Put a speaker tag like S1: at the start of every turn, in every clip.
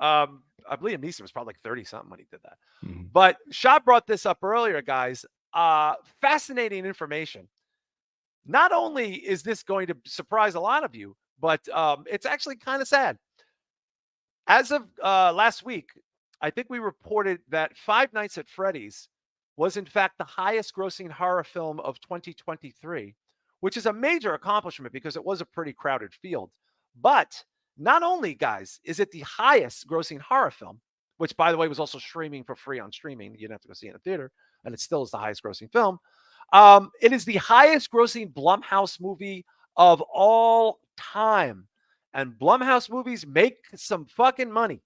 S1: I believe Neeson was probably like 30 something when he did that.
S2: Mhm.
S1: But Shah brought this up earlier, guys. Fascinating information. Not only is this going to surprise a lot of you, but it's actually kind of sad. As of last week, I think we reported that Five Nights at Freddy's was, in fact, the highest grossing horror film of 2023, which is a major accomplishment because it was a pretty crowded field. But not only, guys, is it the highest grossing horror film, which, by the way, was also streaming for free on streaming. You didn't have to go see it in a theater, and it still is the highest grossing film. It is the highest grossing Blumhouse movie of all time. And Blumhouse movies make some fucking money.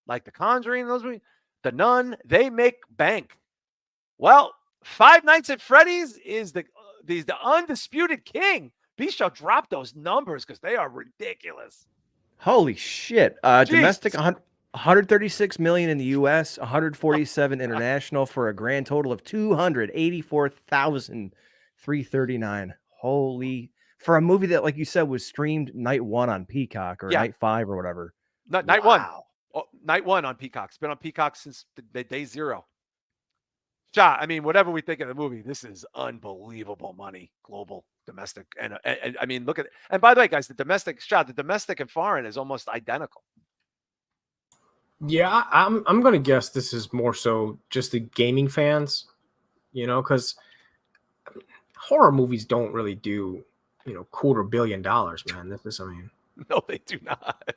S1: Like The Conjuring, those movies, The Nun, they make bank. Well, Five Nights at Freddy's is the undisputed king. Bistro drop those numbers because they are ridiculous.
S2: Holy shit. Domestic
S1: Jesus.
S2: 136 million in the US, 147 international for a grand total of 284,339. Holy, for a movie that, like you said, was streamed night 1 on Peacock or
S1: Yeah.
S2: night 5 or whatever.
S1: Night one. Oh, night 1 on Peacock. It's been on Peacock since the day 0. Shah, I mean, whatever we think of the movie, this is unbelievable money, global, domestic, and I mean, look at it. And by the way, guys, the domestic and foreign is almost identical.
S3: Yeah, I'm gonna guess this is more so just the gaming fans, because horror movies don't really do, $250 million, man.
S1: No, they do not.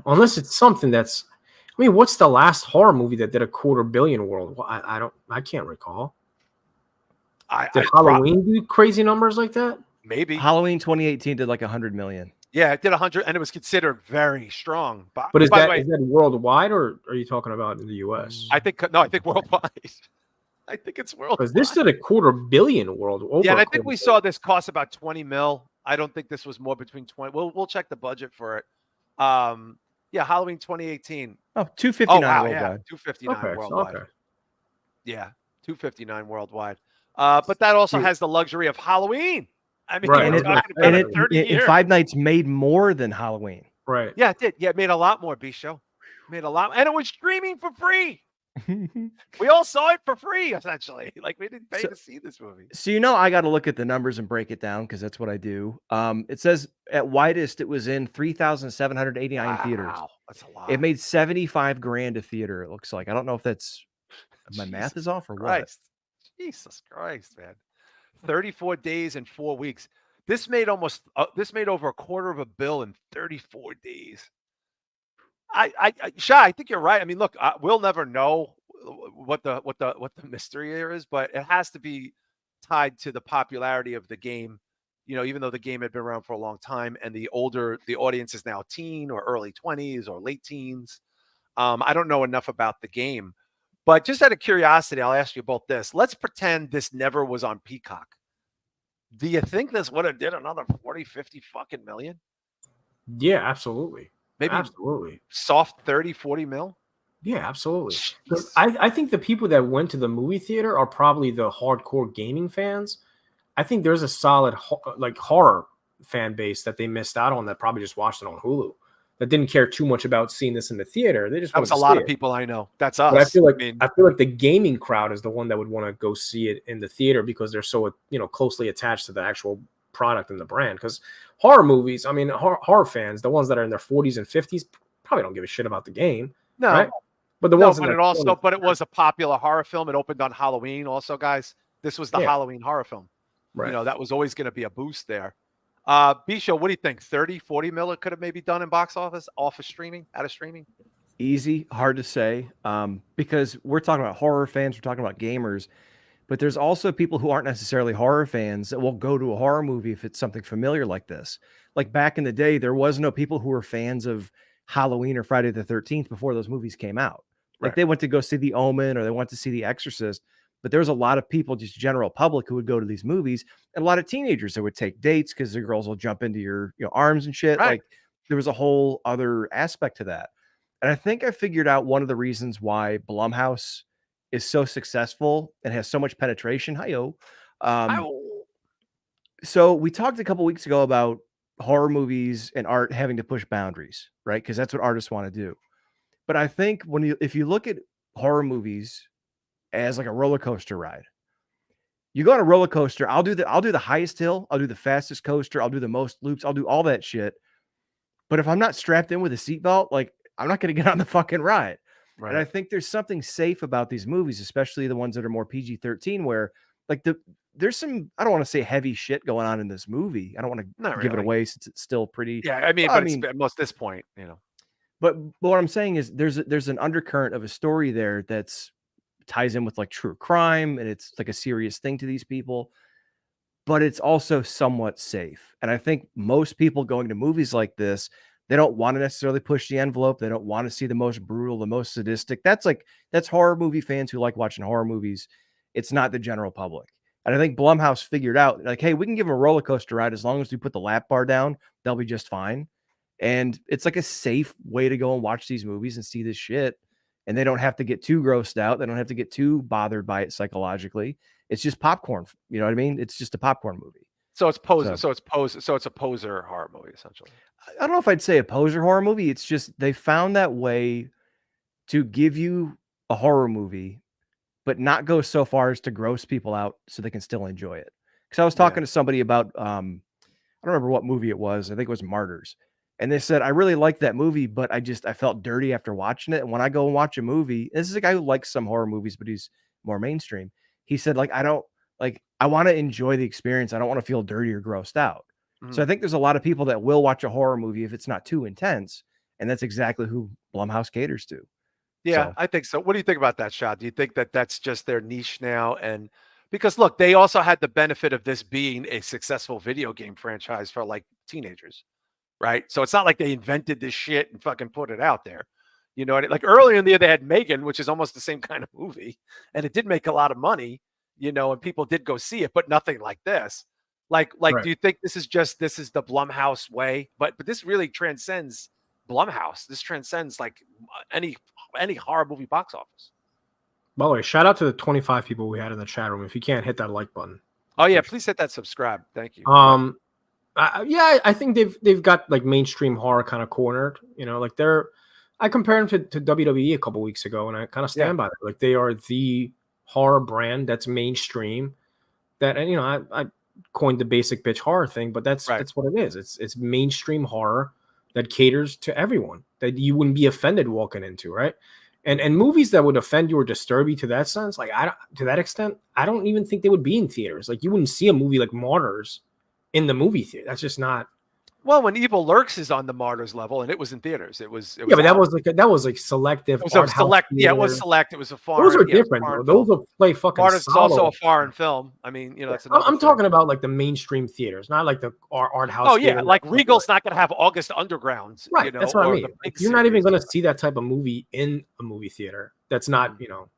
S3: Unless it's something that's. I mean, what's the last horror movie that did $250 million world? I can't recall. Did Halloween do crazy numbers like that?
S1: Maybe
S2: Halloween 2018 did like 100 million.
S1: Yeah, it did 100, and it was considered very strong.
S3: But is that worldwide, or are you talking about in the U.S.?
S1: I think worldwide. I think it's worldwide.
S3: Because this did $250 million world.
S1: Yeah, and I think we saw this cost about 20 mil. I don't think this was more between 20. We'll check the budget for it. Yeah, Halloween 2018.
S2: Oh, 259 worldwide.
S1: Yeah, 259 worldwide. Okay. Yeah, 259 worldwide. But that also has the luxury of Halloween. I mean,
S2: and Five Nights made more than Halloween.
S3: Right.
S1: Yeah, it did. Yeah, it made a lot more, B-Show. Made a lot. And it was streaming for free. We all saw it for free, essentially. Like, we didn't pay to see this movie.
S2: So, I got to look at the numbers and break it down because that's what I do. It says at widest, it was in 3,789 theaters.
S1: Wow, that's a lot.
S2: It made 75 grand a theater, it looks like. I don't know if that's my math is off or what.
S1: Jesus Christ, man. 34 days and 4 weeks. This made over $250 million in 34 days. Shah, I think you're right. I mean, look, we'll never know what the mystery here is, but it has to be tied to the popularity of the game. Even though the game had been around for a long time, and the audience is now teen or early 20s or late teens. I don't know enough about the game, but just out of curiosity, I'll ask you both this. Let's pretend this never was on Peacock. Do you think this would have did another 40, 50 fucking million?
S3: Yeah, absolutely.
S1: Maybe
S3: absolutely.
S1: Soft 30, 40 mil?
S3: Yeah, absolutely. I think the people that went to the movie theater are probably the hardcore gaming fans. I think there's a solid horror fan base that they missed out on that probably just watched it on Hulu. That didn't care too much about seeing this in the theater. They just
S1: that was a lot of people I know. That's us.
S3: But I feel like the gaming crowd is the one that would want to go see it in the theater because they're so closely attached to the actual product and the brand. Because horror movies, I mean, horror fans, the ones that are in their 40s and 50s, probably don't give a shit about the game.
S1: No,
S3: right? But it
S1: was a popular horror film. It opened on Halloween, also, guys. This was the Halloween horror film.
S3: Right.
S1: That was always going to be a boost there. B-Show, what do you think? 30, 40 mil it could have maybe done in box office out of streaming?
S2: Easy, hard to say, because we're talking about horror fans, we're talking about gamers, but there's also people who aren't necessarily horror fans that will go to a horror movie if it's something familiar like this. Like back in the day, there was no people who were fans of Halloween or Friday the 13th before those movies came out. Like they went to go see The Omen or they went to see The Exorcist. But there was a lot of people, just general public, who would go to these movies, and a lot of teenagers that would take dates because the girls will jump into your arms and shit.
S1: Right.
S2: Like there was a whole other aspect to that. And I think I figured out one of the reasons why Blumhouse is so successful and has so much penetration. So we talked a couple weeks ago about horror movies and art having to push boundaries, right? Because that's what artists want to do. But I think if you look at horror movies as like a roller coaster ride, you go on a roller coaster. I'll do the highest hill. I'll do the fastest coaster. I'll do the most loops. I'll do all that shit. But if I'm not strapped in with a seatbelt, like I'm not going to get on the fucking ride. And I
S1: Right.
S2: think there's something safe about these movies, especially the ones that are more PG-13, where like there's some, I don't want to say heavy shit going on in this movie. I don't want to
S1: Not
S2: give it
S1: really.
S2: away since it's still pretty.
S1: Yeah, I mean,
S2: Well, I
S1: but it's
S2: mean,
S1: most this point, you know.
S2: but what I'm saying is there's an undercurrent of a story there that's ties in with like true crime, and it's like a serious thing to these people, but it's also somewhat safe. And I think most people going to movies like this, they don't want to necessarily push the envelope. They don't want to see the most brutal, the most sadistic. That's horror movie fans who like watching horror movies. It's not the general public. And I think Blumhouse figured out like, hey, we can give them a roller coaster ride as long as we put the lap bar down, they'll be just fine. And it's like a safe way to go and watch these movies and see this shit. And they don't have to get too grossed out. They don't have to get too bothered by it psychologically. It's just popcorn. You know what I mean? It's just a popcorn movie.
S1: So it's poser.
S2: So
S1: So it's a poser horror movie essentially.
S2: I don't know if I'd say a poser horror movie. It's just they found that way to give you a horror movie, but not go so far as to gross people out so they can still enjoy it. Because I was talking to somebody about I don't remember what movie it was. I think it was Martyrs. And they said, I really liked that movie, but I felt dirty after watching it. And when I go and watch a movie, this is a guy who likes some horror movies, but he's more mainstream. He said, like, I want to enjoy the experience. I don't want to feel dirty or grossed out.
S1: Mhm.
S2: So I think there's a lot of people that will watch a horror movie if it's not too intense. And that's exactly who Blumhouse caters to.
S1: Yeah,
S2: So
S1: I think so. What do you think about that, Shah? Do you think that that's just their niche now? And because look, they also had the benefit of this being a successful video game franchise for like teenagers, right? So it's not like they invented this shit and fucking put it out there. You know, like earlier in the year they had Megan, which is almost the same kind of movie, and it did make a lot of money, you know, and people did go see it, but nothing like this. Like,
S3: Right.
S1: do you think this is the Blumhouse way? But this really transcends Blumhouse. This transcends like any horror movie box office.
S3: By the way, shout out to the 25 people we had in the chat room. If you can't hit that like button.
S1: Oh yeah, please hit that subscribe. Thank you.
S3: I think they've got like mainstream horror kind of cornered. You know, like I compared them to WWE a couple weeks ago, and I kind of stand by it. Like they are the horror brand that's mainstream. That, and you know, I coined the basic bitch horror thing, but that's what it is. It's mainstream horror that caters to everyone, that you wouldn't be offended walking into, right? And movies that would offend you or disturb you to that sense, like to that extent, I don't even think they would be in theaters. Like you wouldn't see a movie like Martyrs in the movie theater. That's just not.
S1: Well, when Evil Lurks is on the Martyrs level, and it was in theaters, it was.
S3: Yeah, but that was like selective.
S1: It was a select. Yeah, it was select. It was a foreign.
S3: Those are different, bro. Those will play fucking.
S1: Martyrs is also a foreign film. I mean, you know, that's another
S3: I'm talking about like the mainstream theaters, not like the art house.
S1: Oh yeah, like Regal's not going to have August Underground.
S3: Right,
S1: You know,
S3: that's what I mean. You're not even going to
S1: series.
S3: see that type of movie in a movie theater. That's not, you know,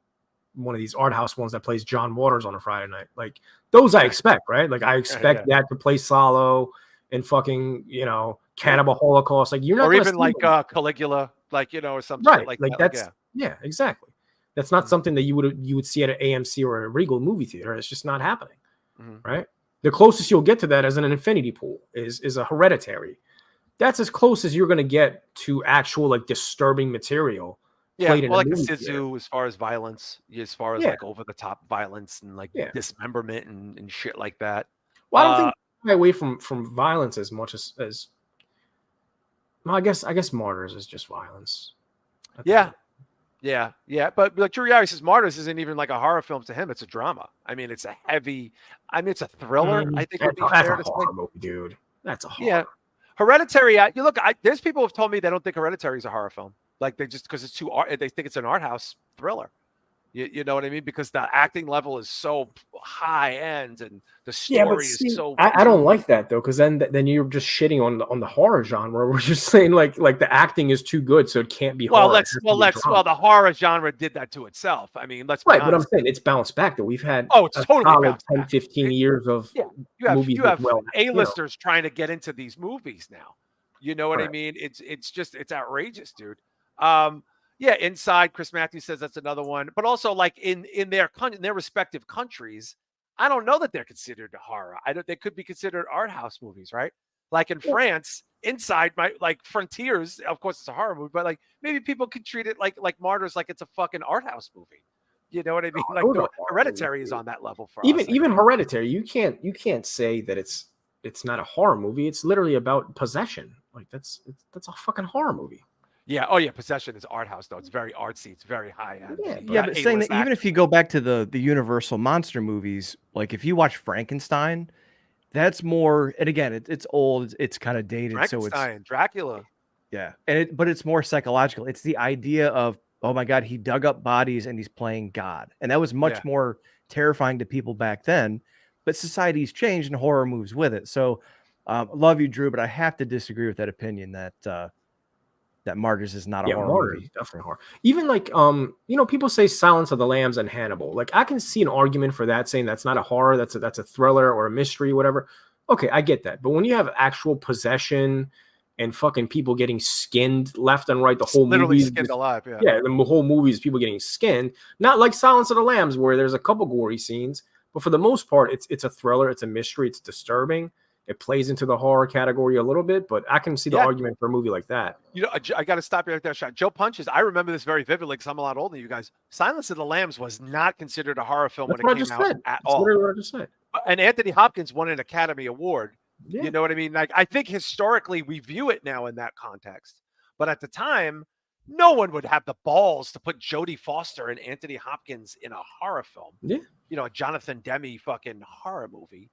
S3: one of these art house ones that plays John Waters on a Friday night. Like those, I expect, right? Like I expect that to play Solo and fucking, you know, Cannibal Holocaust. Like you're not,
S1: or even like Caligula, like, you know, or something
S3: right?
S1: like
S3: Like
S1: that.
S3: that's yeah, exactly. That's not something that you would see at an AMC or a Regal movie theater. It's just not happening, right? The closest you'll get to that as an infinity pool is a Hereditary. That's as close as you're going to get to actual like disturbing material.
S1: Yeah, well, like a Sizu as far as violence, as far as like over the top violence and like dismemberment and shit like that.
S3: Well, I don't think away from violence as much as well, I guess Martyrs is just violence.
S1: Yeah. But like Juriari says, Martyrs isn't even like a horror film to him. It's a drama. I mean, it's a heavy. I mean, it's a thriller. I think would be fair to say,
S3: movie, dude. That's a horror.
S1: Yeah. Hereditary. You look. There's people who have told me they don't think Hereditary is a horror film. Like they just because it's too art. They think it's an art house thriller. You know what I mean? Because the acting level is so high end and the story is so.
S3: I don't like that though, because then you're just shitting on the horror genre. We're just saying like the acting is too good, so it can't be.
S1: Well,
S3: horror.
S1: The horror genre did that to itself. I mean, let's be honest.
S3: But I'm saying it's bounced back. That we've had
S1: it's totally
S3: 10, 15 years of
S1: you have A-listers trying to get into these movies now. You know what I mean? It's outrageous, dude. Yeah, Inside, Chris Matthews says that's another one. But also, like in their respective countries, I don't know that they're considered horror. They could be considered art house movies, right? Like in France, inside my like Frontiers, of course it's a horror movie, but like maybe people could treat it like Martyrs, like it's a fucking art house movie. You know what I mean? Like
S3: Those
S1: the
S3: are horror
S1: Hereditary
S3: movies.
S1: is on that level for
S3: Even
S1: us.
S3: even Hereditary, you can't say that it's not a horror movie. It's literally about possession. Like that's a fucking horror movie.
S1: Yeah. Oh yeah. Possession is art house though. It's very artsy. It's very high end.
S3: Yeah,
S2: Yeah, but saying that even if you go back to the Universal monster movies, like if you watch Frankenstein, that's more. And again, it's old. It's kind of dated, so it's
S1: Frankenstein, Dracula.
S2: yeah, but it's more psychological. It's the idea of, oh my God, he dug up bodies and he's playing God, and that was much
S1: Yeah.
S2: more terrifying to people back then. But society's changed and horror moves with it. So, love you, Drew, but I have to disagree with that opinion that that Martyrs is not a horror
S3: Martyrs
S2: movie.
S3: definitely horror. Even like people say Silence of the Lambs and Hannibal. Like I can see an argument for that, saying that's not a horror, that's a thriller or a mystery, whatever. Okay, I get that. But when you have actual possession and fucking people getting skinned left and right, the whole
S1: Literally
S3: movie
S1: skinned alive. Yeah.
S3: yeah, the whole movie is people getting skinned. Not like Silence of the Lambs, where there's a couple gory scenes, but for the most part, it's a thriller, it's a mystery, it's disturbing. It plays into the horror category a little bit, but I can see the argument for a movie like that.
S1: You know, I got to stop you right there, Shah. Joe Punches. I remember this very vividly because I'm a lot older than you guys. Silence of the Lambs was not considered a horror film
S3: That's
S1: when
S3: what
S1: it
S3: I
S1: came
S3: just
S1: out
S3: said.
S1: at
S3: That's
S1: all.
S3: literally what I just said.
S1: And Anthony Hopkins won an Academy Award.
S3: Yeah.
S1: You know what I mean? Like I think historically we view it now in that context, but at the time, no one would have the balls to put Jodie Foster and Anthony Hopkins in a horror film.
S3: Yeah.
S1: You know, a Jonathan Demme fucking horror movie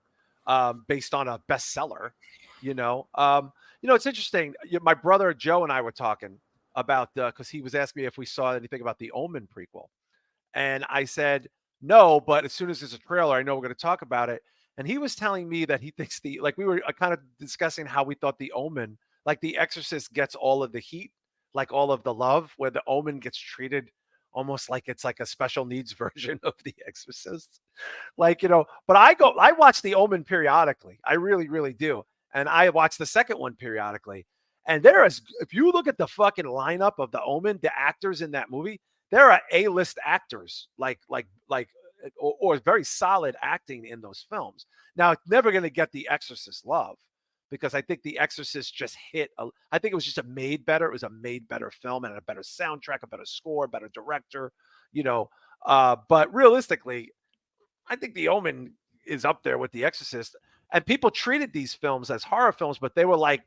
S1: based on a bestseller. It's interesting. My brother Joe and I were talking about because he was asking me if we saw anything about the Omen prequel, and I said no, but as soon as there's a trailer, I know we're going to talk about it. And he was telling me that he thinks we were kind of discussing how we thought the Omen, like the Exorcist, gets all of the heat, like all of the love, where the Omen gets treated almost like it's like a special needs version of the Exorcist. But I watch the Omen periodically. I really, really do. And I watch the second one periodically. And if you look at the fucking lineup of the Omen, the actors in that movie, there are A-list actors, or very solid acting in those films. Now, it's never going to get the Exorcist love because I think the Exorcist just I think it was just made better. It was a made better film and a better soundtrack, a better score, better director, but realistically, I think the Omen is up there with the Exorcist. And people treated these films as horror films, but they were like,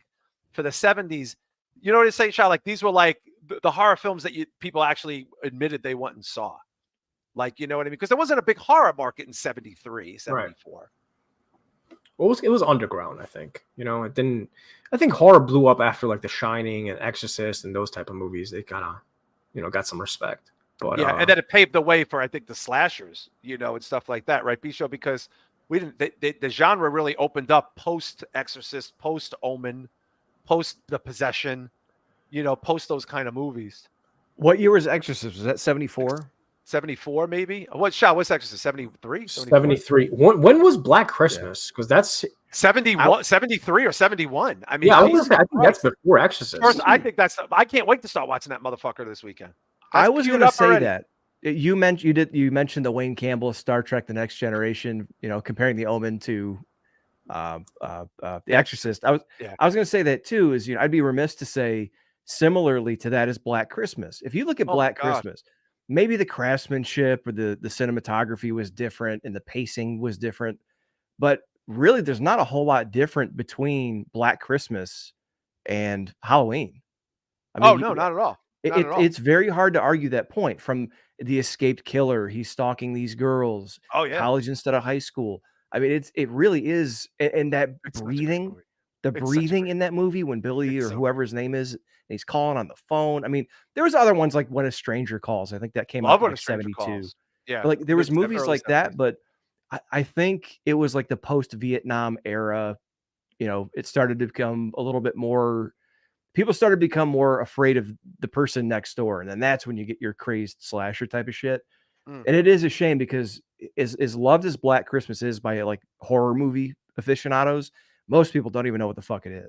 S1: for the 70s, you know what I say, Shah? Like these were like the horror films that people actually admitted they went and saw. Like, you know what I mean? Because there wasn't a big horror market in 73, 74.
S3: Right. Well, it was underground, I think. It didn't. I think horror blew up after like The Shining and Exorcist and those type of movies. They kind of, got some respect. But
S1: yeah, and then it paved the way for I think the slashers, and stuff like that, right, Bisho? Because we didn't. The genre really opened up post Exorcist, post Omen, post The Possession, post those kind of movies.
S2: What year was Exorcist? Was that 74?
S1: 74 maybe. What's Exorcist? 73?
S3: 73. When was Black Christmas? Because that's
S1: 71, 73 or 71. I mean,
S3: yeah, I think that's before Exorcist.
S1: First, I think I can't wait to start watching that motherfucker this weekend.
S2: I was going to say that. You mentioned the Wayne Campbell Star Trek: The Next Generation, comparing the Omen to The Exorcist. I was going to say that too, is I'd be remiss to say similarly to that is Black Christmas. If you look at Black Christmas, maybe the craftsmanship or the cinematography was different and the pacing was different, but really there's not a whole lot different between Black Christmas and Halloween.
S1: I mean, no, not at all.
S2: It's very hard to argue that point. From the escaped killer, he's stalking these girls.
S1: Oh yeah,
S2: college instead of high school. I mean, it really is, and that breathing in that movie when Billy or whoever his name is, and he's calling on the phone. I mean, there was other ones like When a Stranger Calls. I think that came out in like 72.
S1: Yeah,
S2: but like there was movies like that, but I think it was like the post-Vietnam era. It started to become a little bit more. People started to become more afraid of the person next door. And then that's when you get your crazed slasher type of shit. And it is a shame because as loved as Black Christmas is by like horror movie aficionados, most people don't even know what the fuck it is.